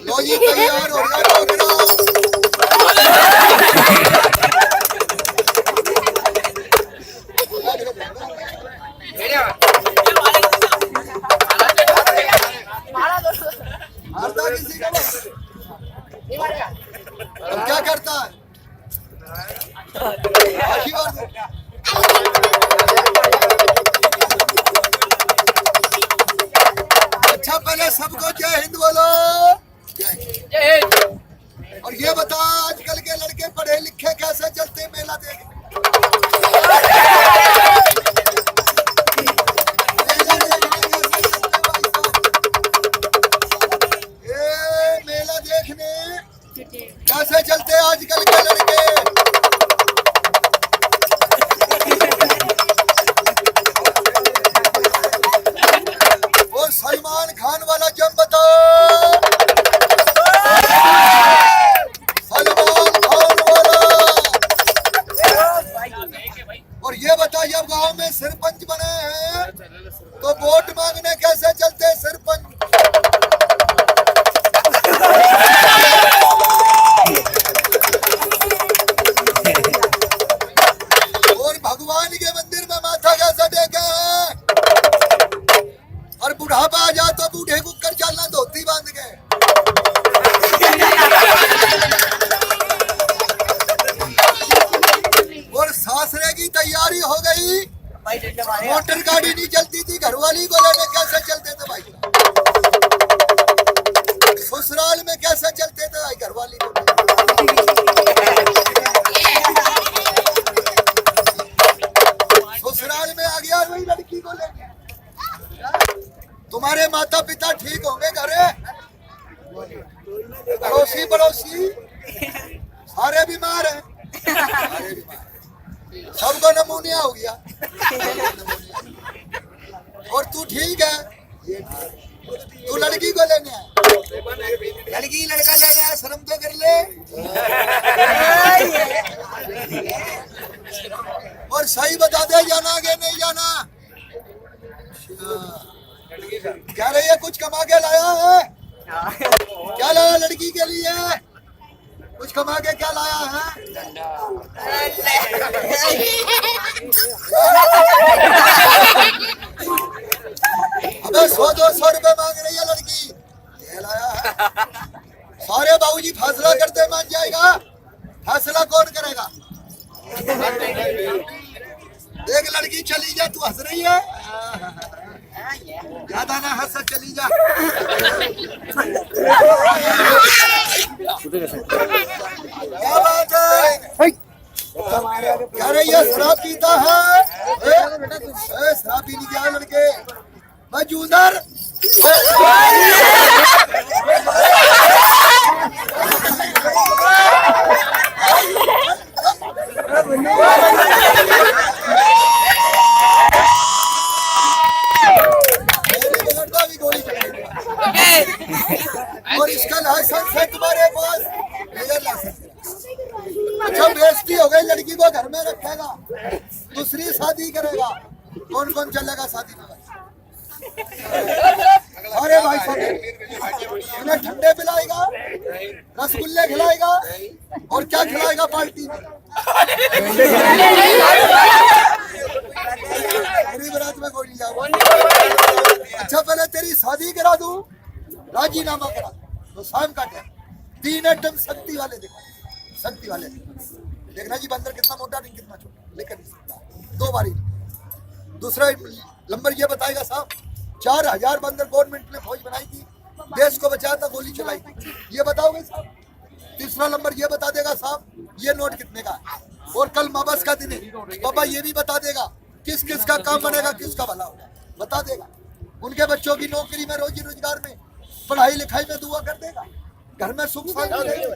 लो जी तैयार हो गया। हारता किसी का क्या करता है? अच्छा पहले सबको जय हिंद बोलो। और ये बता आजकल के लड़के पढ़े लिखे कैसे चलते मेला देख? मेला देखने कैसे चलते आजकल के लड़के? सलमान खान वाला जब बताओ, सलमान खान वाला। और ये बता जब गांव में सरपंच बने हैं तो वोट मांगने कैसे चलते सरपंच? और भगवान के मंदिर में माथा कैसे टेके हैं? और बुढ़ापा आ जा तो बूढ़े कुकर चलना धोती बांध के। और सासरे की तैयारी हो गई, मोटर गाड़ी नहीं चलती थी, घरवाली को लेने कैसे चलते थे भाई? ससुराल में कैसे चलते थे भाई घरवाली को? ससुराल में आ गया वही लड़की को लेके। तुम्हारे माता पिता ठीक होंगे घरे? पड़ोसी पड़ोसी सारे बीमार हैं, सबको नमूनिया हो गया। और तू ठीक है? तू लड़की को लेने आया? लड़की लड़का ले रहा है, शर्म तो कर ले। और सही बता दे जाना आगे नहीं जाना। क्या रही है? कुछ कमा के लाया है? क्या लाया लड़की के लिए? कुछ कमा के क्या लाया है? अबे 100-200 रुपए मांग रही है लड़की, ये लाया है? सारे बाबूजी फैसला करते मान जाएगा, फैसला कौन करेगा? देख लड़की चली जा, तू हंस रही है? ज्यादा ना हंस, चली जा। क्या बात है? क्या रही है? शराब पीता है? शराब पीने क्या लड़के? मैं जूनर। और इसका लाइसेंस है तुम्हारे पास? लाइसेंस। अच्छा बेइज्जती हो गई, लड़की को घर में रखेगा, दूसरी शादी करेगा, कौन कौन चलेगा शादी में? अरे भाई उन्हें ठंडे पिलाएगा, रसगुल्ले खिलाएगा और क्या खिलाएगा पार्टी में? पूरी बारात में कोई नहीं जाएगा। अच्छा पहले तेरी शादी करा दूं, राजीनामा करा तो शाम का टाइम 3 आइटम शक्ति वाले दिखा, शक्ति वाले देखना जी बंदर कितना मोटा नहीं कितना छोटा, लेकर नहीं सकता 2 बारी। दूसरा नंबर ये बताएगा साहब, 4000 बंदर गवर्नमेंट ने फौज बनाई थी, देश को बचाया था, गोली चलाई थी, ये बताओगे साहब। तीसरा नंबर ये बता देगा साहब ये नोट कितने का है, और कल माबस का दिन है पापा ये भी बता देगा किस किस का काम बनेगा, किसका भला होगा बता देगा। उनके बच्चों की नौकरी में, रोजी रोजगार में, पढ़ाई लिखाई में दुआ कर देगा, घर में सुख शांति रहेगी।